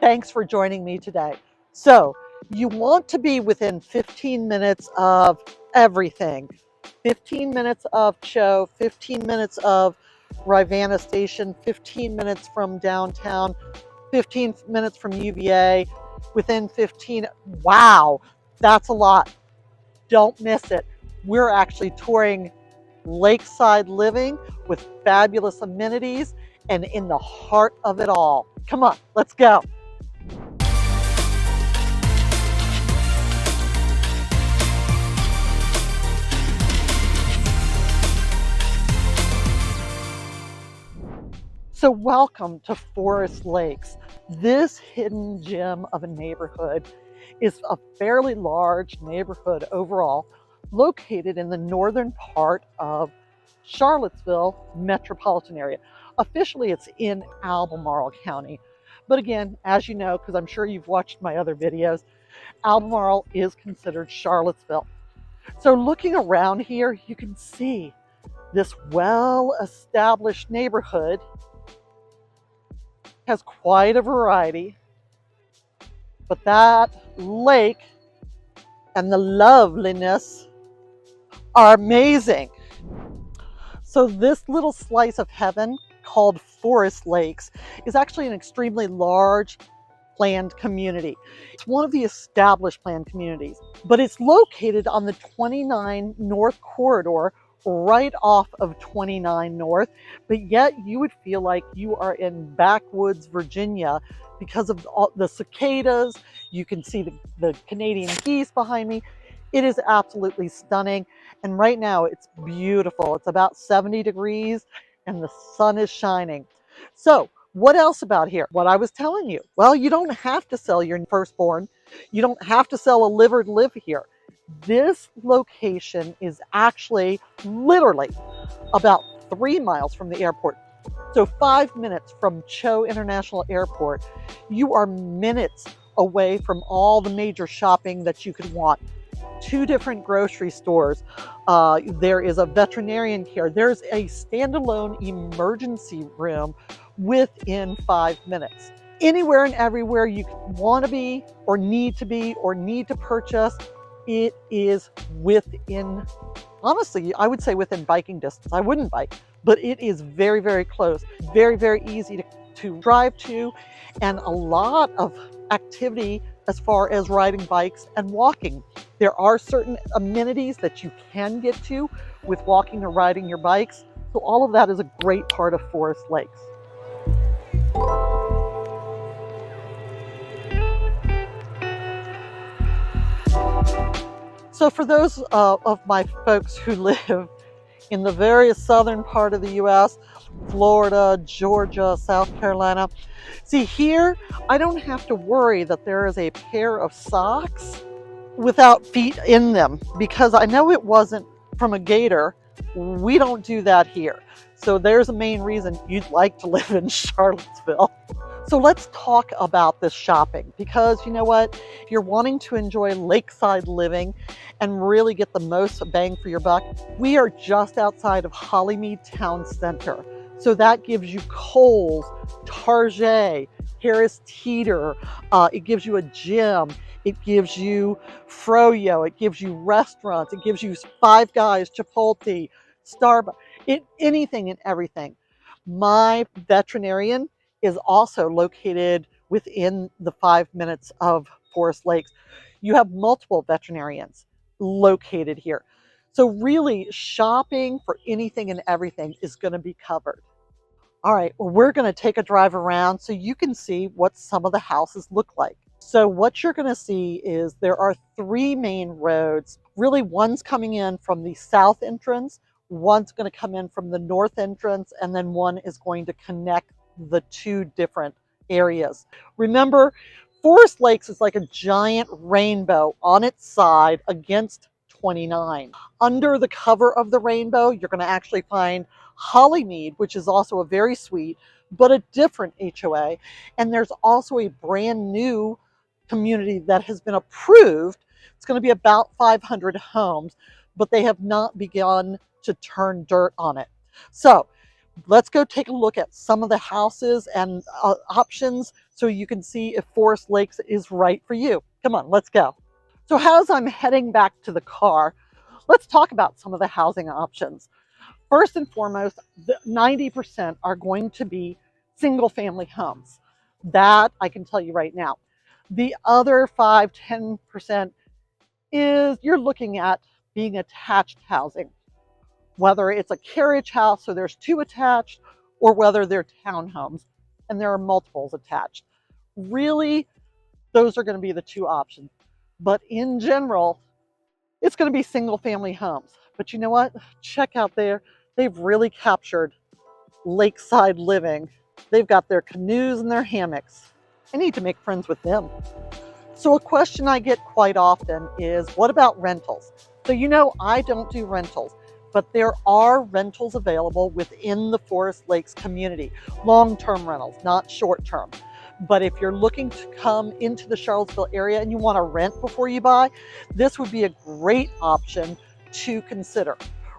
Thanks for joining me today. So, you want to be within 15 minutes of everything. 15 minutes of Cho, 15 minutes of Rivanna Station, 15 minutes from downtown, 15 minutes from UVA, within 15. Wow, that's a lot. Don't miss it. We're actually touring lakeside living with fabulous amenities and in the heart of it all. Come on, let's go. So welcome to Forest Lakes. This hidden gem of a neighborhood is a fairly large neighborhood overall, located in the northern part of Charlottesville metropolitan area. Officially, it's in Albemarle County. But again, as you know, because I'm sure you've watched my other videos, Albemarle is considered Charlottesville. So looking around here, you can see this well-established neighborhood has quite a variety, but that lake and the loveliness are amazing. So this little slice of heaven called Forest Lakes is actually an extremely large planned community. It's one of the established planned communities, but it's located on the 29 North corridor, right off of 29 North, but yet you would feel like you are in backwoods Virginia because of all the cicadas. You can see the Canadian geese behind me. It is absolutely stunning, and right now it's beautiful. It's about 70 degrees and the sun is shining. So what else about here? What I was telling you. Well, you don't have to sell your firstborn. You don't have to sell a liver to live here. This location is actually literally about 3 miles from the airport. So 5 minutes from Cho International Airport. You are minutes away from all the major shopping that you could want. 2 different grocery stores. There is a veterinarian care. There's a standalone emergency room within 5 minutes. Anywhere and everywhere you want to be or need to purchase, it is within, honestly, I would say within biking distance. I wouldn't bike, but it is very, very close. Very, very easy to drive to, and a lot of activity as far as riding bikes and walking. There are certain amenities that you can get to with walking or riding your bikes. So all of that is a great part of Forest Lakes. So for those of my folks who live in the very southern part of the US, Florida, Georgia, South Carolina, see here, I don't have to worry that there is a pair of socks without feet in them, because I know it wasn't from a gator. We don't do that here. So there's a main reason you'd like to live in Charlottesville. So let's talk about this shopping, because you know what? If you're wanting to enjoy lakeside living and really get the most bang for your buck, we are just outside of Hollymead Town Center. So that gives you Kohl's, Target, Harris Teeter, it gives you a gym, it gives you Froyo, it gives you restaurants, it gives you Five Guys, Chipotle, Starbucks, anything and everything. My veterinarian is also located within the 5 minutes of Forest Lakes. You have multiple veterinarians located here. So really, shopping for anything and everything is going to be covered. All right, well, we're going to take a drive around so you can see what some of the houses look like. So what you're going to see is there are 3 main roads. Really, one's coming in from the south entrance, one's going to come in from the north entrance, and then one is going to connect the 2 different areas. Remember, Forest Lakes is like a giant rainbow on its side against 29. Under the cover of the rainbow, you're going to actually find Hollymead, which is also a very sweet, but a different HOA. And there's also a brand new community that has been approved. It's going to be about 500 homes, but they have not begun to turn dirt on it. So Let's go take a look at some of the houses and options so you can see if Forest Lakes is right for you. Come on, let's go. So as I'm heading back to the car, let's talk about some of the housing options. First and foremost, 90% are going to be single family homes. That I can tell you right now. The other 5-10% is you're looking at being attached housing, whether it's a carriage house, so there's two attached, or whether they're townhomes and there are multiples attached. Really, those are going to be the two options. But in general, it's going to be single family homes. But you know what? Check out there. They've really captured lakeside living. They've got their canoes and their hammocks. I need to make friends with them. So a question I get quite often is, what about rentals? So you know I don't do rentals, but there are rentals available within the Forest Lakes community. Long-term rentals, not short-term. But if you're looking to come into the Charlottesville area and you want to rent before you buy, this would be a great option to consider.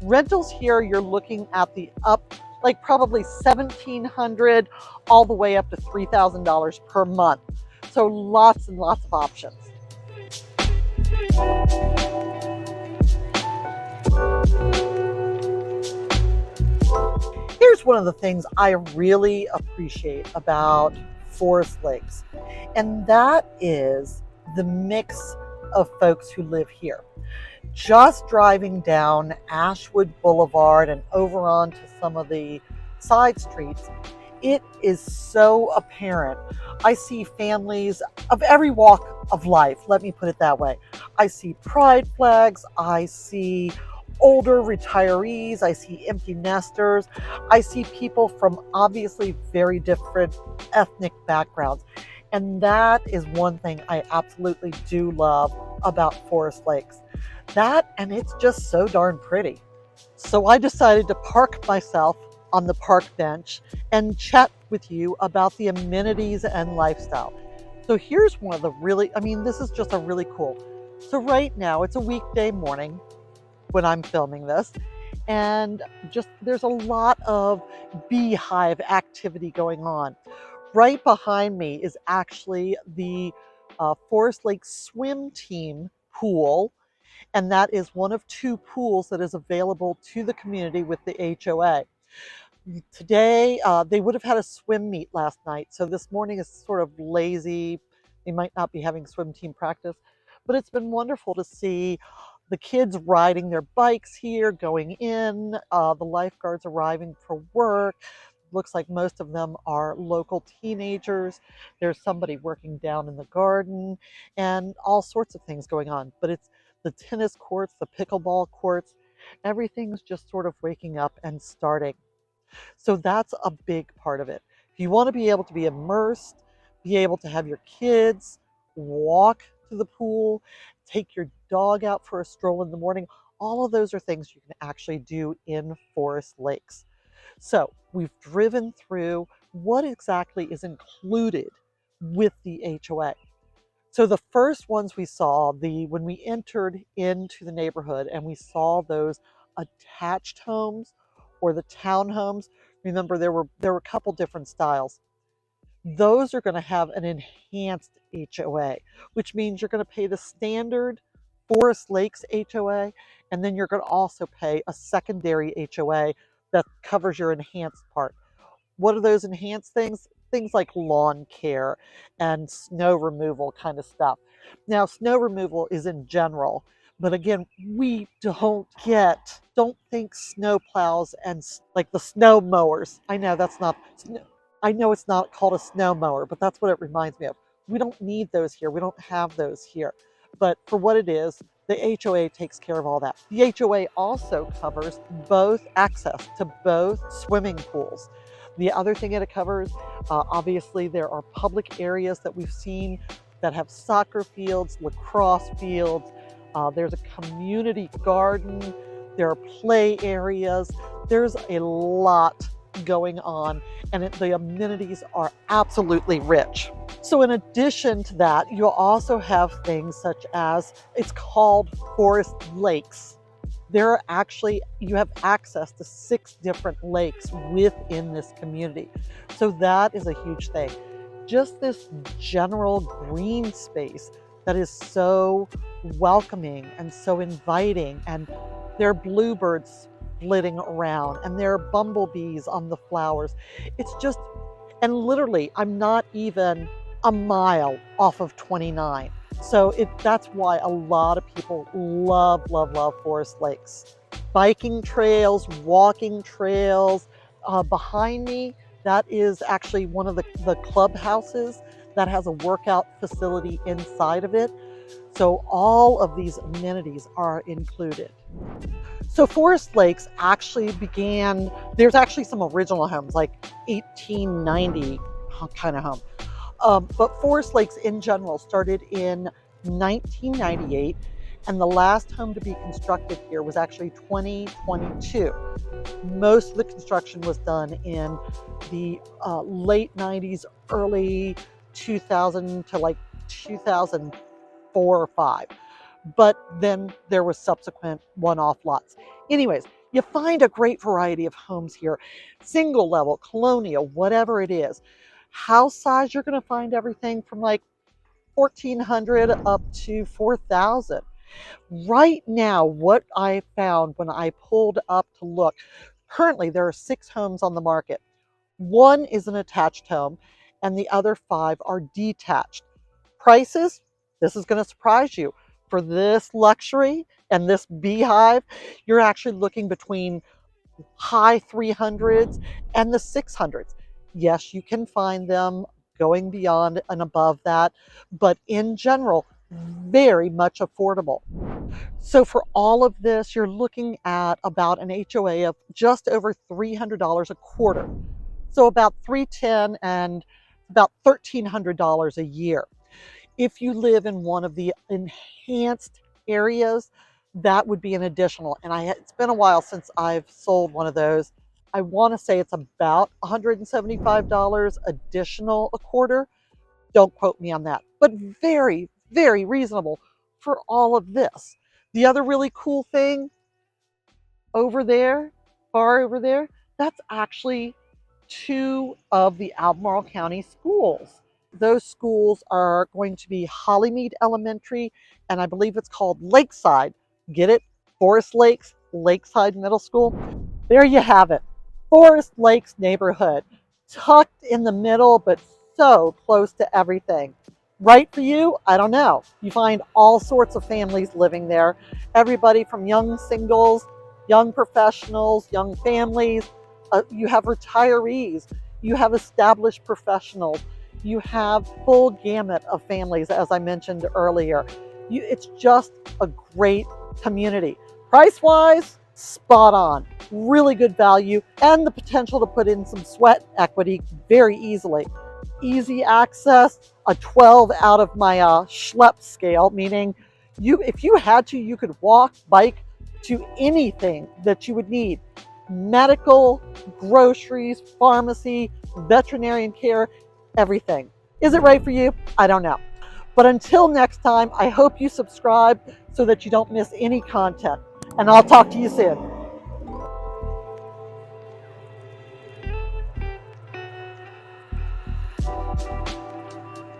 Rentals here, you're looking at the up, like probably $1,700 all the way up to $3,000 per month. So lots and lots of options. Here's one of the things I really appreciate about Forest Lakes, and that is the mix of folks who live here. Just driving down Ashwood Boulevard and over onto some of the side streets, it is so apparent. I see families of every walk of life, let me put it that way. I see pride flags, I see older retirees, I see empty nesters, I see people from obviously very different ethnic backgrounds. And that is one thing I absolutely do love about Forest Lakes. That, and it's just so darn pretty. So I decided to park myself on the park bench and chat with you about the amenities and lifestyle. So here's one of the this is just a really cool. So right now it's a weekday morning when I'm filming this, and just there's a lot of beehive activity going on. Right behind me is actually the Forest Lake swim team pool, and that is one of two pools that is available to the community with the HOA. Today, they would have had a swim meet last night, so this morning is sort of lazy. They might not be having swim team practice, but it's been wonderful to see the kids riding their bikes here, going in, the lifeguards arriving for work. Looks like most of them are local teenagers. There's somebody working down in the garden and all sorts of things going on. But it's the tennis courts, the pickleball courts, everything's just sort of waking up and starting. So that's a big part of it. If you want to be able to be immersed, be able to have your kids walk to the pool, take your dog out for a stroll in the morning, all of those are things you can actually do in Forest Lakes. So we've driven through what exactly is included with the HOA. So the first ones we saw, when we entered into the neighborhood and we saw those attached homes or the townhomes, remember there were a couple different styles. Those are going to have an enhanced HOA, which means you're going to pay the standard Forest Lakes HOA, and then you're going to also pay a secondary HOA that covers your enhanced part. What are those enhanced things? Things like lawn care and snow removal kind of stuff. Now, snow removal is in general, but again, we don't think snow plows and like the snow mowers. I know it's not called a snow mower, but that's what it reminds me of. We don't need those here. We don't have those here. But for what it is, the HOA takes care of all that. The HOA also covers both access to both swimming pools. The other thing that it covers, obviously there are public areas that we've seen that have soccer fields, lacrosse fields. There's a community garden. There are play areas. There's a lot going on, and the amenities are absolutely rich. So in addition to that, you'll also have things such as, it's called Forest Lakes. You have access to 6 different lakes within this community. So that is a huge thing. Just this general green space that is so welcoming and so inviting, and there are bluebirds flitting around and there are bumblebees on the flowers. It's just, and literally, I'm not even a mile off of 29. So that's why a lot of people love, love, love Forest Lakes. Biking trails, walking trails. Behind me, that is actually one of the clubhouses that has a workout facility inside of it. So all of these amenities are included. So Forest Lakes actually began, there's actually some original homes, like 1890 kind of home. But Forest Lakes in general started in 1998, and the last home to be constructed here was actually 2022. Most of the construction was done in the late 90s, early 2000 to like 2004 or 5. But then there was subsequent one-off lots. Anyways, you find a great variety of homes here, single level, colonial, whatever it is. House size, you're going to find everything from like 1,400 up to 4,000. Right now, what I found when I pulled up to look, currently there are 6 homes on the market. 1 is an attached home and the other 5 are detached. Prices, this is going to surprise you. For this luxury and this beehive, you're actually looking between high 300s and the 600s. Yes, you can find them going beyond and above that, but in general, very much affordable. So for all of this, you're looking at about an HOA of just over $300 a quarter. So about $310 and about $1,300 a year. If you live in one of the enhanced areas, that would be an additional. And it's been a while since I've sold one of those. I want to say it's about $175 additional a quarter. Don't quote me on that, but very, very reasonable for all of this. The other really cool thing over there, far over there, that's actually 2 of the Albemarle County schools. Those schools are going to be Hollymead Elementary, and I believe it's called Lakeside. Get it? Forest Lakes, Lakeside Middle School. There you have it. Forest Lakes neighborhood, tucked in the middle, but so close to everything. Right for you? I don't know. You find all sorts of families living there. Everybody from young singles, young professionals, young families. You have retirees. You have established professionals. You have full gamut of families, as I mentioned earlier. It's just a great community. Price-wise, spot on. Really good value and the potential to put in some sweat equity very easily. Easy access, a 12 out of my schlep scale, meaning if you had to, you could walk, bike to anything that you would need. Medical, groceries, pharmacy, veterinarian care, everything. Is it right for you? I don't know. But until next time, I hope you subscribe so that you don't miss any content. And I'll talk to you soon.